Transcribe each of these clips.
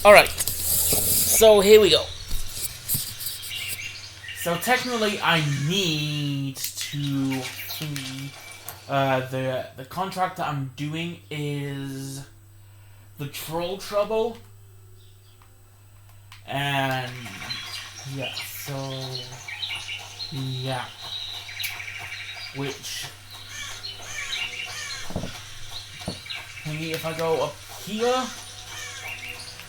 Alright, so here we go. So technically I need to the contract that I'm doing is the Troll Trouble. And yeah, so yeah. Which maybe if I go up here,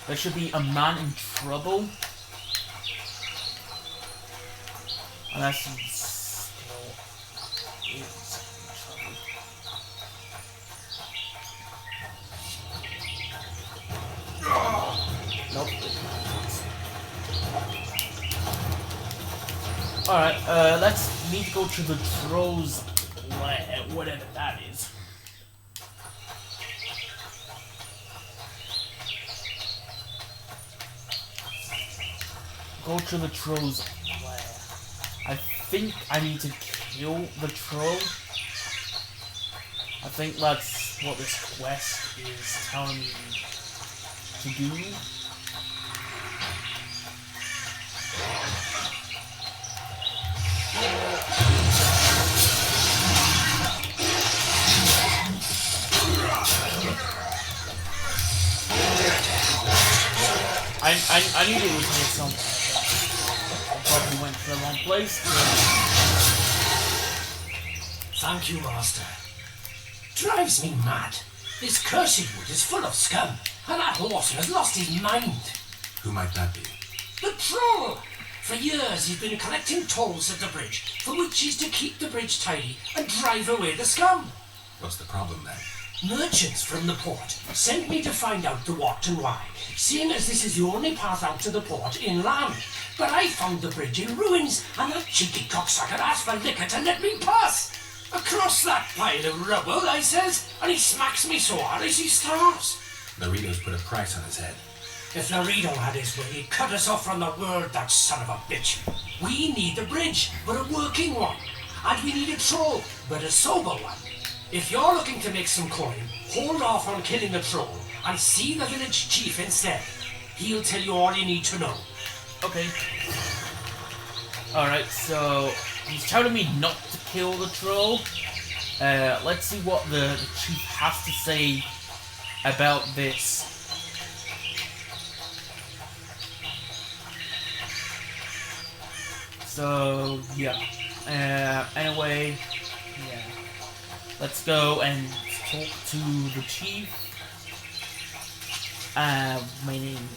there should be a man in trouble. Unless he still is in trouble. Nope. Alright, let's need to go to the Troll's lair, whatever that is. Go to the Troll's lair. I think I need to kill the troll. I think that's what this quest is telling me to do. I knew it was here somewhere. I probably went to the wrong place. Thank you, Master. Drives me mad. This cursed wood is full of scum, and that horse has lost his mind. Who might that be? The troll! For years he's been collecting tolls at the bridge, for which he's to keep the bridge tidy and drive away the scum. What's the problem then? Merchants from the port sent me to find out the what and why, seeing as this is the only path out to the port inland. But I found the bridge in ruins, and that cheeky cocksucker asked for liquor to let me pass. Across that pile of rubble, I says, and he smacks me so hard as he starves. Laredo's put a price on his head. If Laredo had his way, he'd cut us off from the world, that son of a bitch. We need the bridge, but a working one. And we need a troll, but a sober one. If you're looking to make some coin, hold off on killing the troll and see the village chief instead. He'll tell you all you need to know. Okay. Alright, so he's telling me not to kill the troll. Let's see what the chief has to say about this. So, yeah. Anyway, yeah. Let's go and talk to the chief. My name.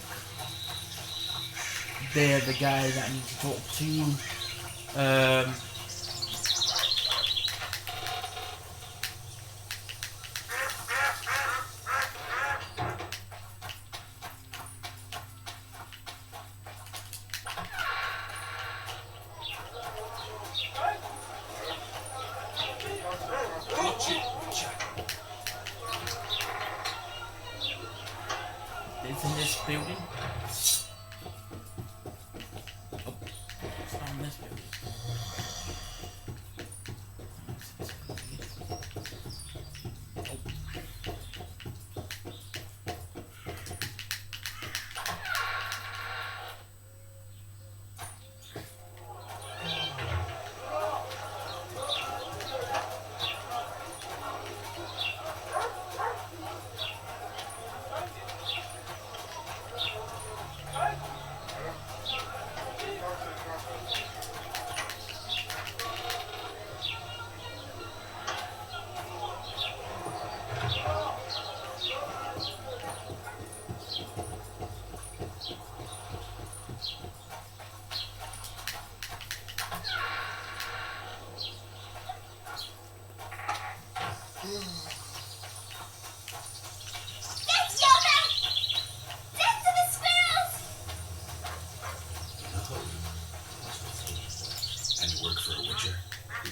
They're the guy that I need to talk to. It's in this building. Oh, it's not in this building.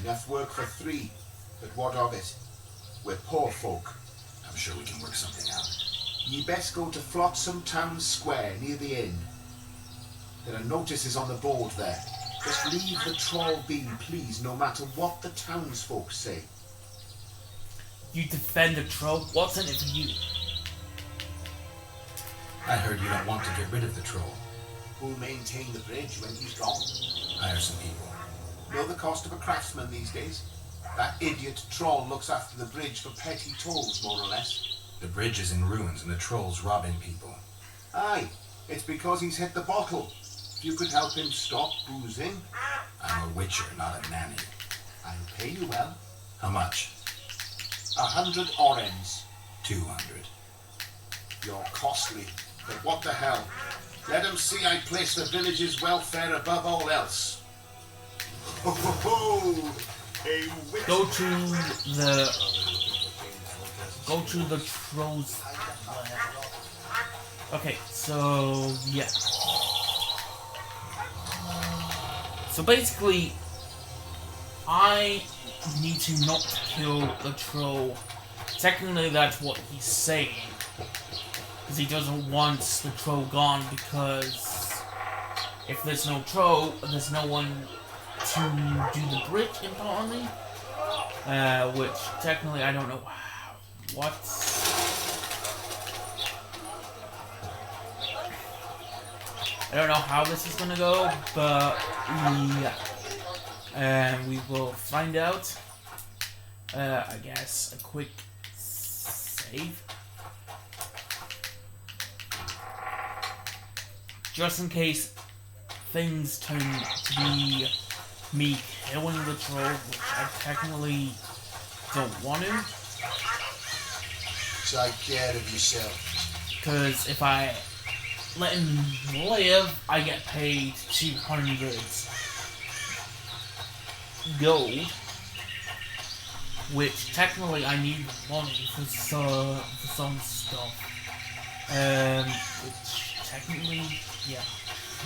Enough work for 3, but what of it? We're poor folk. I'm sure we can work something out. Ye best go to Flotsam Town Square near the inn. There are notices on the board there. Just leave the troll be, please, no matter what the townsfolk say. You defend the troll? What's in it for you? I heard you don't want to get rid of the troll. Who'll maintain the bridge when he's gone? Hire some people. Know the cost of a craftsman these days? That idiot troll looks after the bridge for petty tolls, more or less. The bridge is in ruins and the troll's robbing people. Aye, it's because he's hit the bottle. If you could help him stop boozing, I'm a wicher, not a nanny. I'll pay you well. How much? 100 orens. 200. You're costly, but what the hell? Let him see I place the village's welfare above all else. Ho ho ho! A witch. Go to the trolls. Okay, so yeah. So basically, I need to not kill the troll. Technically, that's what he's saying. Because he doesn't want the troll gone, because if there's no troll, there's no one to do the bridge, apparently. Which, technically, I don't know what. I don't know how this is gonna go, but yeah. And we will find out. I guess a quick save. Just in case things turn to be me killing the troll, which I technically don't want to. Take care of yourself. Because if I let him live, I get paid 200 gold. Which technically I need money for some stuff. Which technically, yeah.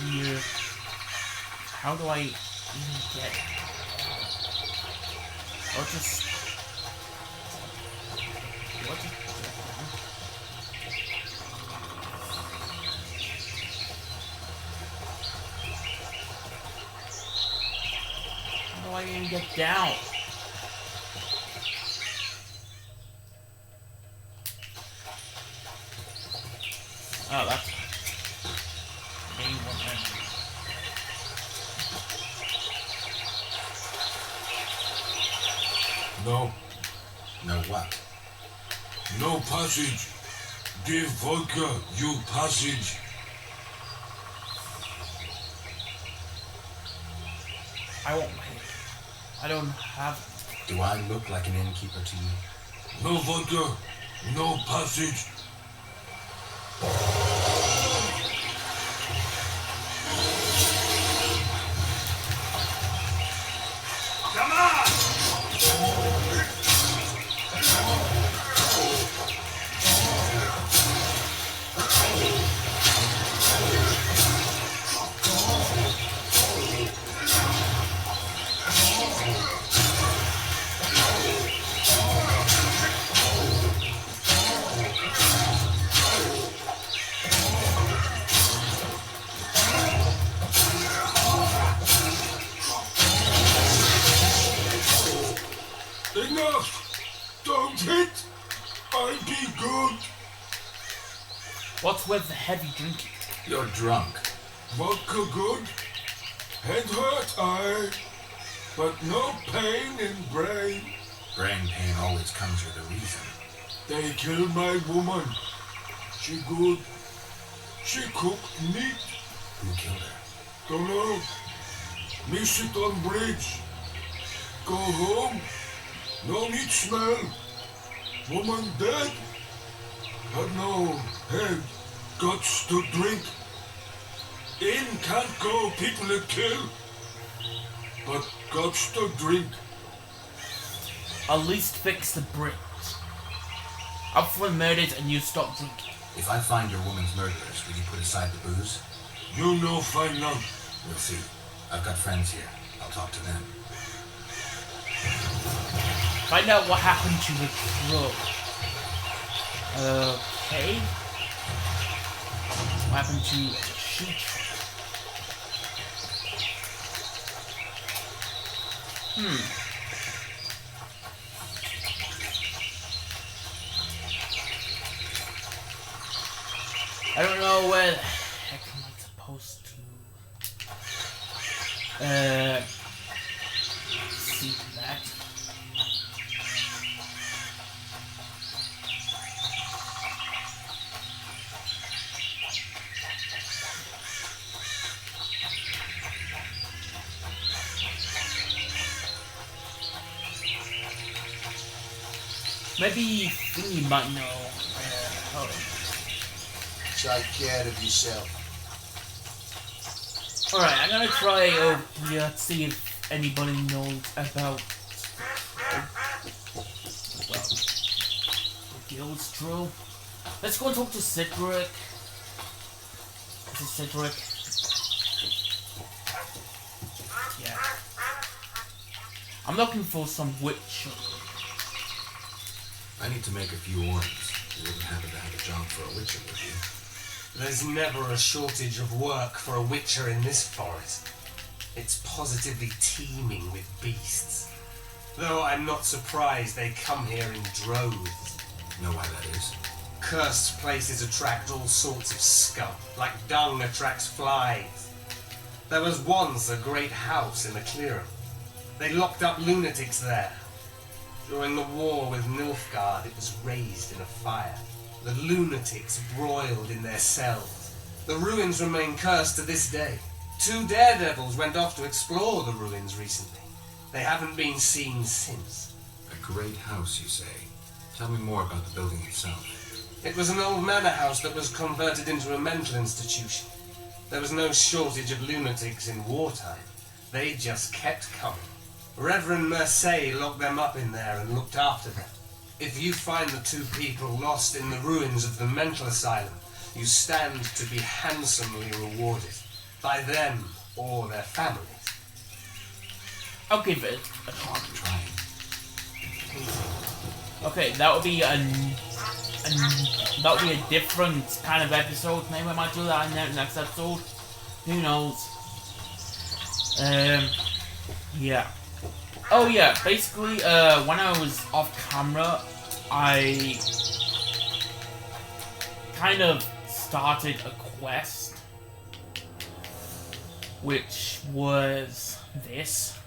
Here, how do I even get it? Or just what? How do I even get down? Oh, that's main one. No, No what? no passage. Give vodka you passage. I won't pay. I don't have it. Do I look like an innkeeper to you? No vodka, no passage. Come on! Enough! Don't hit! I be good. What's with the heavy drinking? You're drunk. Vodka good. Head hurt I. But no pain in brain. Brain pain always comes with a reason. They killed my woman. She good. She cooked meat. Who killed her? Don't know. Me sit on bridge. Go home. No meat smell. Woman dead. Had no head. Guts to drink. In can't go. People that kill. But guts to drink. At least fix the bridge. Up for murdered and you stop drinking. If I find your woman's murderers, will you put aside the booze? You know fine now. We'll see. I've got friends here. I'll talk to them. Find out what happened to the troll. Okay. What happened to the sheep? I don't know know where the heck am I supposed to see that. Maybe Thingy might know. Take care of yourself. Alright, I'm gonna try over here to see if anybody knows about well, the guild's true. Let's go and talk to Cedric. Is it Cedric? Yeah. I'm looking for some witch. I need to make a few warnings. You wouldn't happen to have a job for a witcher, would you? There's never a shortage of work for a witcher in this forest. It's positively teeming with beasts. Though I'm not surprised they come here in droves. Know why that is? Cursed places attract all sorts of scum, like dung attracts flies. There was once a great house in a clearing. They locked up lunatics there. During the war with Nilfgaard, it was raised in a fire. The lunatics broiled in their cells. The ruins remain cursed to this day. 2 daredevils went off to explore the ruins recently. They haven't been seen since. A great house, you say? Tell me more about the building itself. It was an old manor house that was converted into a mental institution. There was no shortage of lunatics in wartime. They just kept coming. Reverend Mercier locked them up in there and looked after them. If you find the 2 people lost in the ruins of the mental asylum, you stand to be handsomely rewarded by them or their families. I'll give it a try. Trying. Okay, that would be a different kind of episode. Maybe I might do that in the next episode. Who knows? Yeah. Oh yeah, basically, when I was off camera, I kind of started a quest, which was this.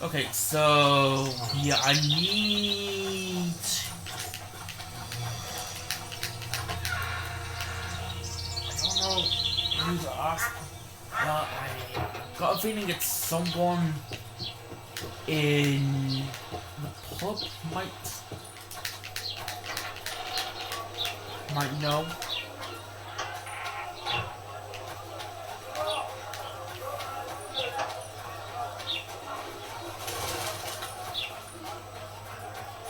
Okay, so yeah, I need. I don't know who to ask, but I got a feeling it's someone in the pub might know.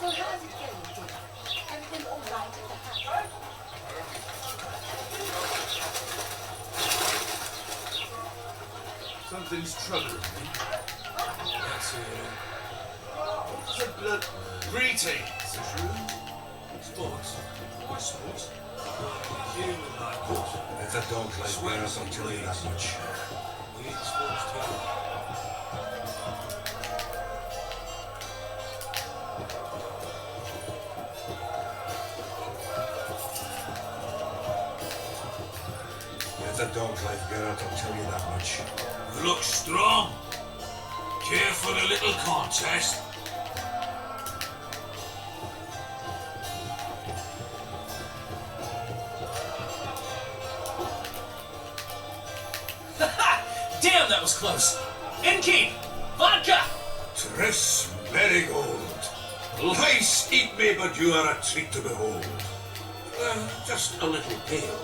So how's it going, dear? Everything all right at the house? Something's troubling me. That's what's a blood? Greetings. Sports. What sports? Human like what? If that dog's like where I'll tell you that much. We eat sports too. If that dog's like Geralt, I'll tell you that much. You look strong. Care for a little contest? Damn, that was close. Innkeep! Vodka! Triss Marigold. Lice eat me, but you are a treat to behold. Just a little pale.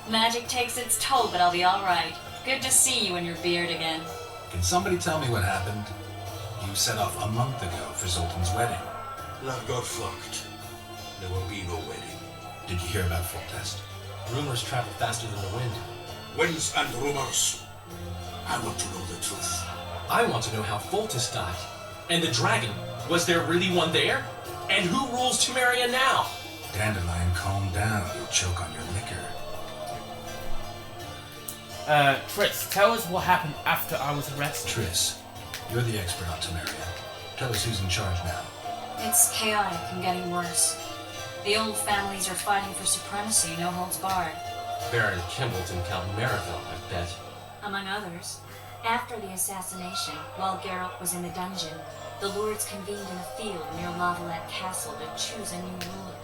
Magic takes its toll, but I'll be all right. Good to see you and your beard again. Can somebody tell me what happened? You set off a month ago for Zoltan's wedding. Love got fucked. There will be no wedding. Did you hear about Foltest? Rumors travel faster than the wind. Winds and rumors. I want to know the truth. I want to know how Foltest died. And the dragon, was there really one there? And who rules Temeria now? Dandelion, calm down. You'll choke on your liquor. Triss, tell us what happened after I was arrested. Triss, You're the expert on Temeria. Tell us who's in charge now. It's chaotic and getting worse. The old families are fighting for supremacy, no holds barred. Baron Kimball and Count Mariville, I bet. Among others. After the assassination, while Geralt was in the dungeon, the lords convened in a field near Lavalette Castle to choose a new ruler.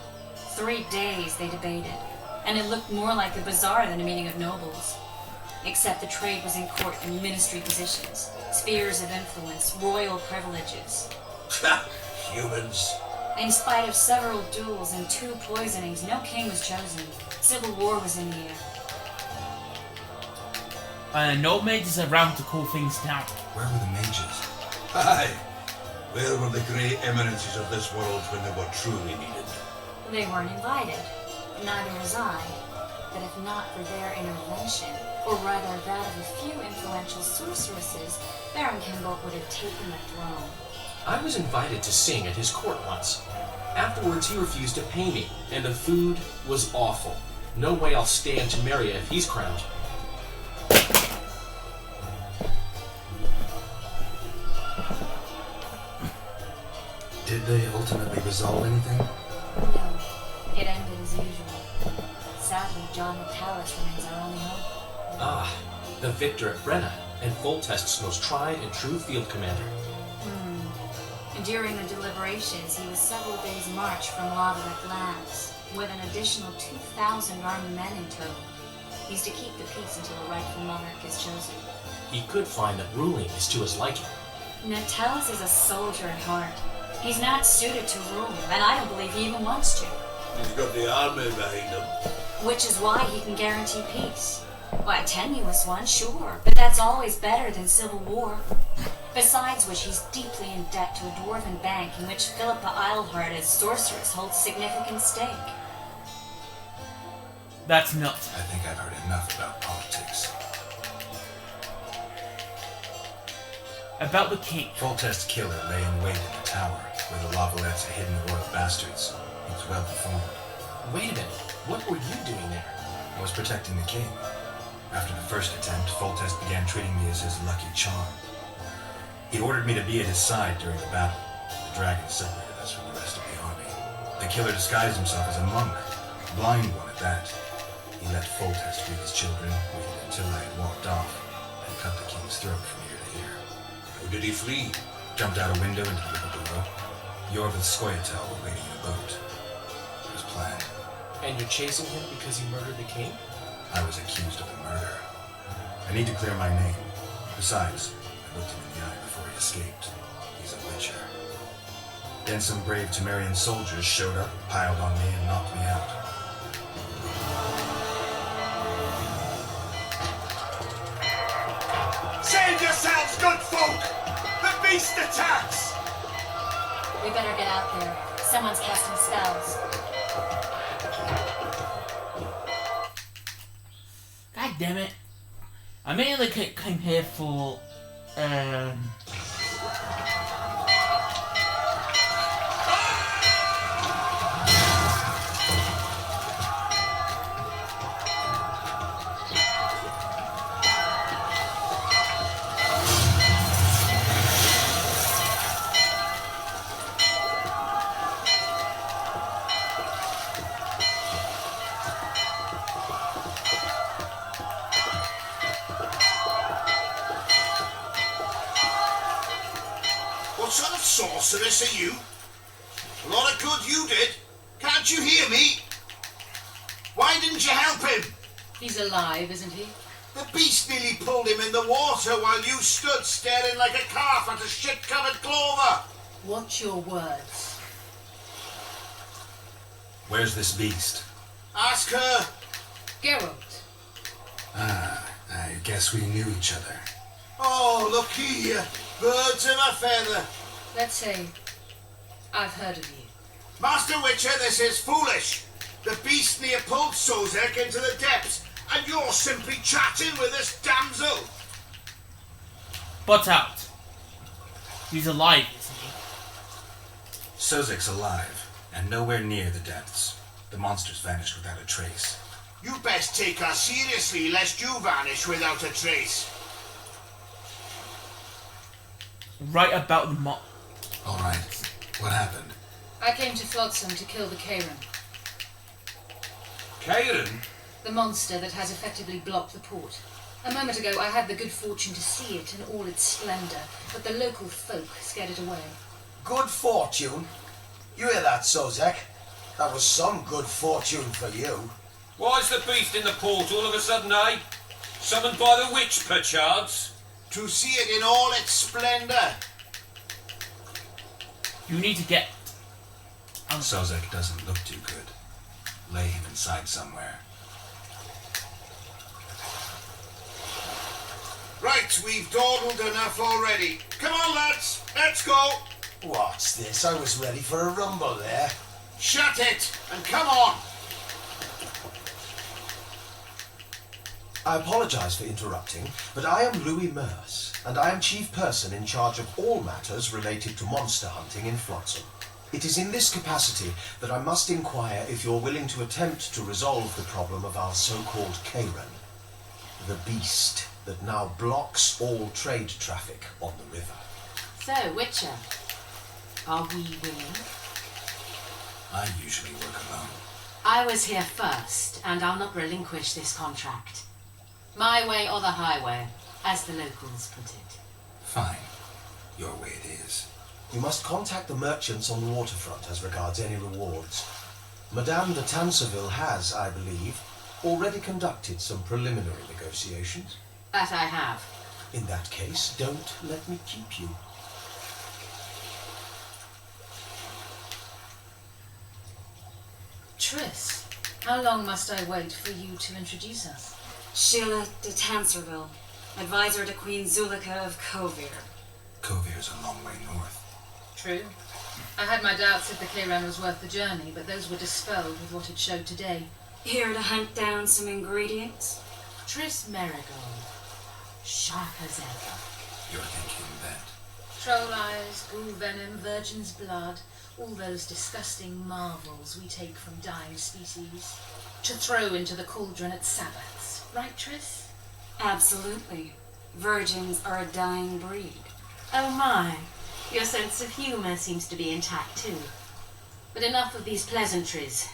3 days they debated, and it looked more like a bazaar than a meeting of nobles. Except the trade was in court and ministry positions, spheres of influence, royal privileges. Humans. In spite of several duels and 2 poisonings, no king was chosen. Civil war was in the air. No mages around to cool things down. Where were the mages? Aye. Where were the great eminences of this world when they were truly needed? They weren't invited. Neither was I. But if not for their intervention, or rather that of a few influential sorceresses, Baron Kimball would have taken the throne. I was invited to sing at his court once. Afterwards, he refused to pay me, and the food was awful. No way I'll stay in Temeria if he's crowned. Did they ultimately resolve anything? No, it ended as usual. Sadly, John Natalis remains our only hope. Ah, the victor at Brenna, and Foltest's most tried and true field commander. During the deliberations, he was several days' march from Lavalette Lands, with an additional 2,000 armed men in tow. He's to keep the peace until a rightful monarch is chosen. He could find that ruling is to his liking. Natalis is a soldier at heart. He's not suited to rule, and I don't believe he even wants to. He's got the army behind him. Which is why he can guarantee peace. Why, a tenuous one, sure, but that's always better than civil war. Besides which, he's deeply in debt to a dwarven bank in which Philippa Eilhart, as sorceress, holds significant stake. That's nuts. I think I've heard enough about politics. About the king. Foltest's killer lay in wait in the tower, where the Lavalettes had hidden the royal bastards. He was well informed. Wait a minute, what were you doing there? I was protecting the king. After the first attempt, Foltest began treating me as his lucky charm. He ordered me to be at his side during the battle. The dragon separated us from the rest of the army. The killer disguised himself as a monk, a blind one at that. He let Foltest free his children, waited until I had walked off, and cut the king's throat from ear to ear. How did he flee? Jumped out a window into the river below. Yorvith Skoyatel were waiting in a boat. It was planned. And you're chasing him because he murdered the king? I was accused of the murder. I need to clear my name. Besides, I looked him in the eye before he escaped. He's a wicher. Then some brave Temerian soldiers showed up, piled on me, and knocked me out. Save yourselves, good folk! The beast attacks! We better get out there. Someone's casting spells. God damn it. I mainly came here for, What sort of sorceress are you? A lot of good you did. Can't you hear me? Why didn't you help him? He's alive, isn't he? The beast nearly pulled him in the water while you stood staring like a calf at a shit-covered clover. Watch your words. Where's this beast? Ask her. Geralt. Ah, I guess we knew each other. Oh, look here. Birds of a feather. Let's say I've heard of you. Master Witcher, this is foolish. The beast near pulled Sozek into the depths, and you're simply chatting with this damsel. butt out. He's alive, isn't he? Sozek's alive, and nowhere near the depths. The monsters vanished without a trace. You best take her seriously, lest you vanish without a trace. right about the All right. What happened? I came to Flotsam to kill the Karen, Karen? the monster that has effectively blocked the port. A moment ago, I had the good fortune to see it in all its splendour, but the local folk scared it away. Good fortune? You hear that, Sozek? That was some good fortune for you. Why's the beast in the port all of a sudden, eh? Summoned by the witch, perchance? To see it in all its splendour. You need to get... Sozek doesn't look too good. Lay him inside somewhere. Right, we've dawdled enough already. Come on, lads, let's go. What's this? I was ready for a rumble there. Shut it, and come on. I apologize for interrupting, but I am Louis Merce, and I am chief person in charge of all matters related to monster hunting in Flotsam. It is in this capacity that I must inquire if you're willing to attempt to resolve the problem of our so-called Karen, the beast that now blocks all trade traffic on the river. So, Witcher, are we willing? I usually work alone. I was here first, and I'll not relinquish this contract. My way or the highway, as the locals put it. Fine. Your way it is. You must contact the merchants on the waterfront as regards any rewards. Madame de Tanseville has, I believe, already conducted some preliminary negotiations. That I have. In that case, don't let me keep you. Triss, how long must I wait for you to introduce us? Sheila de Tanserville, advisor to Queen Zulika of Kovir. Kovir's a long way north. True. I had my doubts if the Karen was worth the journey, but those were dispelled with what it showed today. Here to hunt down some ingredients? Triss Marigold, sharp as ever. You're thinking that. Troll eyes, ghoul venom, virgin's blood, all those disgusting marvels we take from dying species to throw into the cauldron at Sabbaths. Right, Triss? Absolutely. Virgins are a dying breed. Oh my, your sense of humour seems to be intact too. But enough of these pleasantries.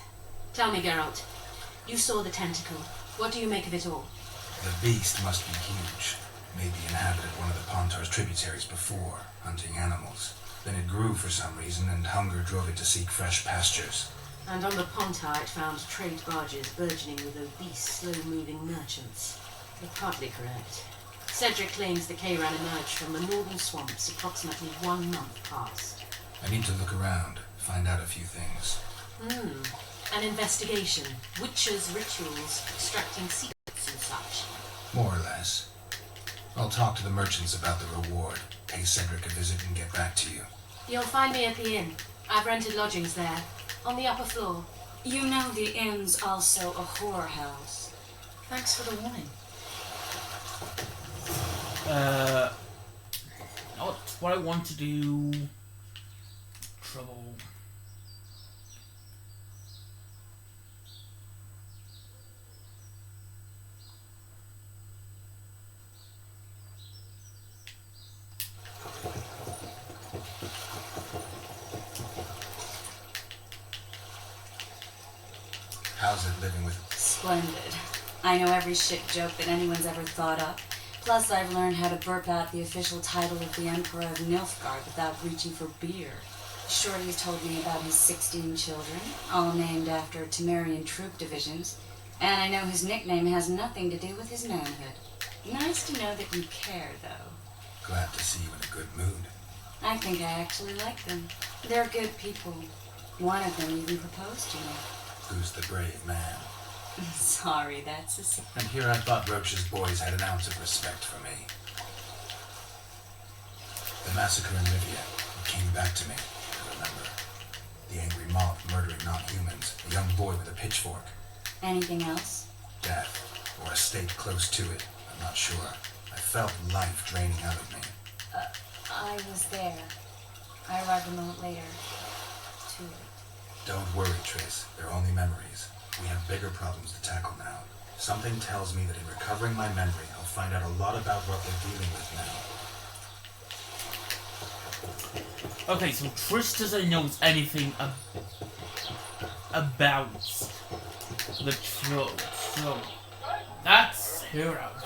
Tell me, Geralt, you saw the tentacle. What do you make of it all? The beast must be huge. Maybe inhabited one of the Pontar's tributaries before, hunting animals. Then it grew for some reason, and hunger drove it to seek fresh pastures. And on the Pontar it found trade barges burgeoning with obese, slow-moving merchants. You're partly correct. Cedric claims the Kayran emerged from the northern swamps approximately 1 month past. I need to look around, find out a few things. An investigation. Witches' rituals, extracting secrets and such. More or less. I'll talk to the merchants about the reward, pay Cedric a visit, and get back to you. You'll find me at the inn. I've rented lodgings there, on the upper floor. You know the inn's also a whorehouse. Thanks for the warning. What I want to do... Trouble... How's it living with... Splendid. I know every shit joke that anyone's ever thought up. Plus, I've learned how to burp out the official title of the Emperor of Nilfgaard without reaching for beer. Shorty's told me about his 16 children, all named after Temerian troop divisions, and I know his nickname has nothing to do with his manhood. Nice to know that you care, though. Glad to see you in a good mood. I think I actually like them. They're good people. One of them even proposed to me. Who's the brave man? Sorry, that's a secret. And here I thought Roach's boys had an ounce of respect for me. The massacre in Livia, it came back to me, I remember. The angry mob murdering non-humans, a young boy with a pitchfork. Anything else? Death, or a state close to it, I'm not sure. I felt life draining out of me. I was there. I arrived a moment later. Too late. Don't worry, Triss. They're only memories. We have bigger problems to tackle now. Something tells me that in recovering my memory, I'll find out a lot about what we're dealing with now. Okay, so Trish doesn't know anything about the troll, so that's her out.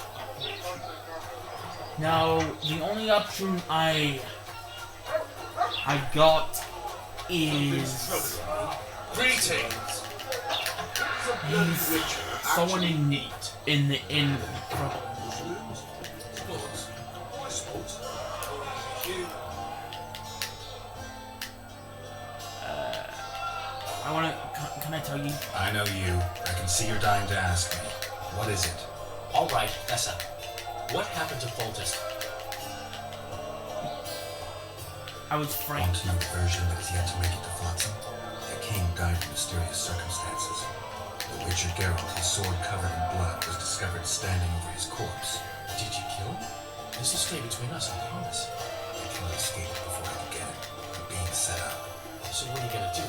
Now, the only option I got is Greetings. someone in need, in the inn trouble. Can I tell you? I know you. I can see you're dying to ask me. What is it? All right, Essa. What happened to Foltest? I was Want framed. to know the version that is yet to make it to Flotsam? The king died in mysterious circumstances. The wicher Geralt, his sword covered in blood, was discovered standing over his corpse. Did you kill him? This will stay between us, I promise. The killer escaped before I could get him. I'm being set up. So what are you gonna do?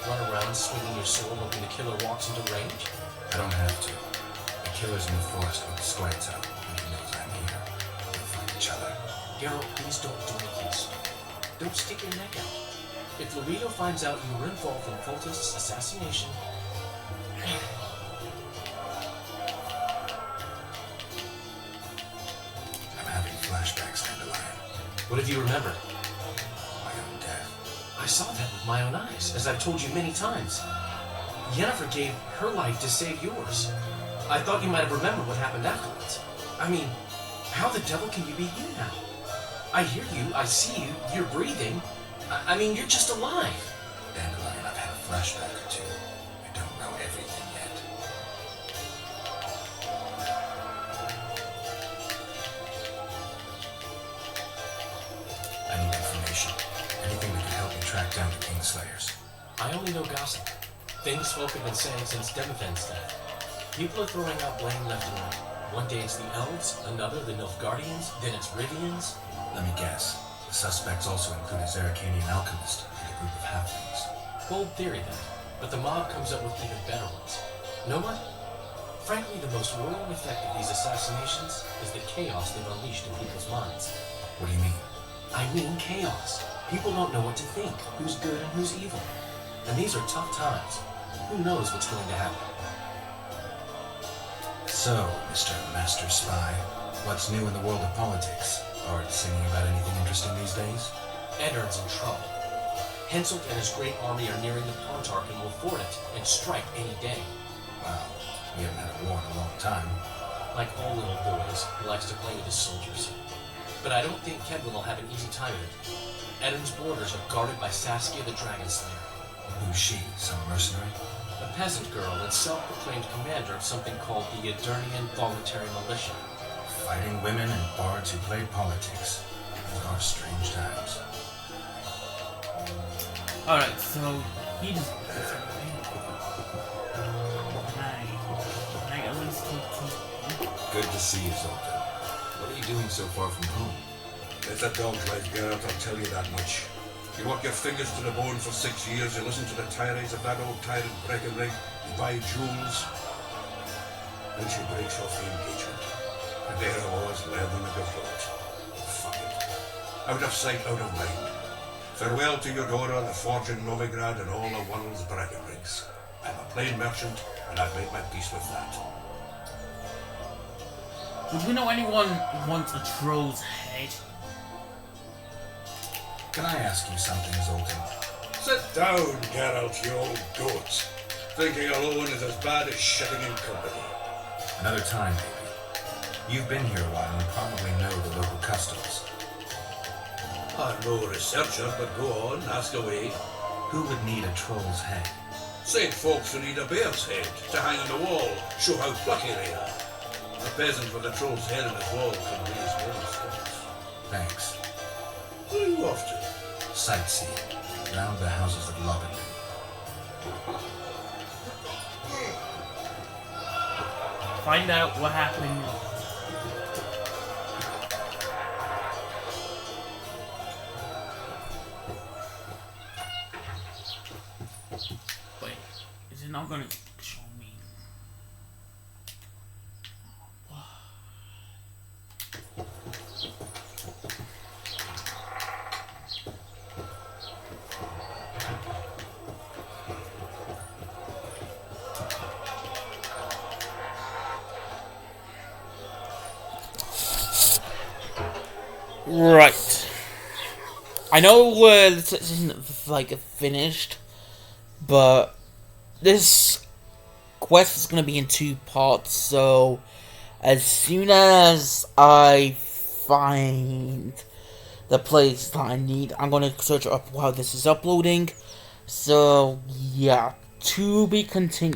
Run around swinging your sword hoping the killer walks into range? I don't have to. The killer's in the forest with the squites out, and he knows I'm here. We'll find each other. Geralt, please don't do this. Don't stick your neck out. If Loredo finds out you were involved in Foltest's assassination... I'm having flashbacks, Dandelion. What have you remembered? My own death. I saw that with my own eyes, as I've told you many times. Yennefer gave her life to save yours. I thought you might have remembered what happened afterwards. I mean, how the devil can you be here now? I hear you, I see you, you're breathing. I mean, you're just alive. Dandelion, I've had a flashback or two. I don't know everything yet. I need information. Anything that can help me track down the Kingslayers. I only know gossip. Things folk have been saying since Demothan's death. People are throwing out blame left and right. One day it's the Elves, another the Nilfgaardians, then it's Rivians. Let me guess. The suspects also include a Zerrikanian alchemist and a group of halflings. Bold theory then, but the mob comes up with even better ones. Know what? Frankly, the most worrying effect of these assassinations is the chaos they've unleashed in people's minds. What do you mean? I mean chaos. People don't know what to think, who's good and who's evil. And these are tough times. Who knows what's going to happen? So, Mr. Master Spy, what's new in the world of politics? Art singing about anything interesting these days? Eddard's in trouble. Henselt and his great army are nearing the Pontark and will ford it and strike any day. Wow, we haven't had a war in a long time. Like all little boys, he likes to play with his soldiers. But I don't think Kedwin will have an easy time of it. Eddard's borders are guarded by Saskia the Dragon Slayer. Who's she? Some mercenary? A peasant girl and self-proclaimed commander of something called the Edirnian Voluntary Militia. Fighting women and bards who play politics. Those are strange times. Alright, so he just. Can I at least take Good to see you, Zoltan. What are you doing so far from home? It's a dog's life, Geralt, I'll tell you that much. You work your fingers to the bone for 6 years, you listen to the tirades of that old tyrant Breckenridge, you buy jewels. Then she breaks off the engagement. And there I was, leathering like a float. Fuck it. Out of sight, out of mind. Farewell to Eudora, the forge in Novigrad, and all the world's Breckenridges. I'm a plain merchant, and I've made my peace with that. Would we know anyone wants a troll's head? Can I ask you something, Zoltan? Sit down, Geralt, you old goat. Drinking alone is as bad as shitting in company. Another time, maybe. You've been here a while and probably know the local customs. I'm no researcher, but go on, ask away. Who would need a troll's head? Same folks who need a bear's head to hang on the wall, show how plucky they are. A peasant with a troll's head on his wall can raise many stones. Thanks. Where are you off to? Sightseeing. Round the houses of Lobbin. Find out what happened. Wait, is it not gonna show me? Right. I know this isn't like finished, but this quest is gonna be in 2 parts. So as soon as I find the place that I need, I'm gonna search up while this is uploading. So yeah, to be continued.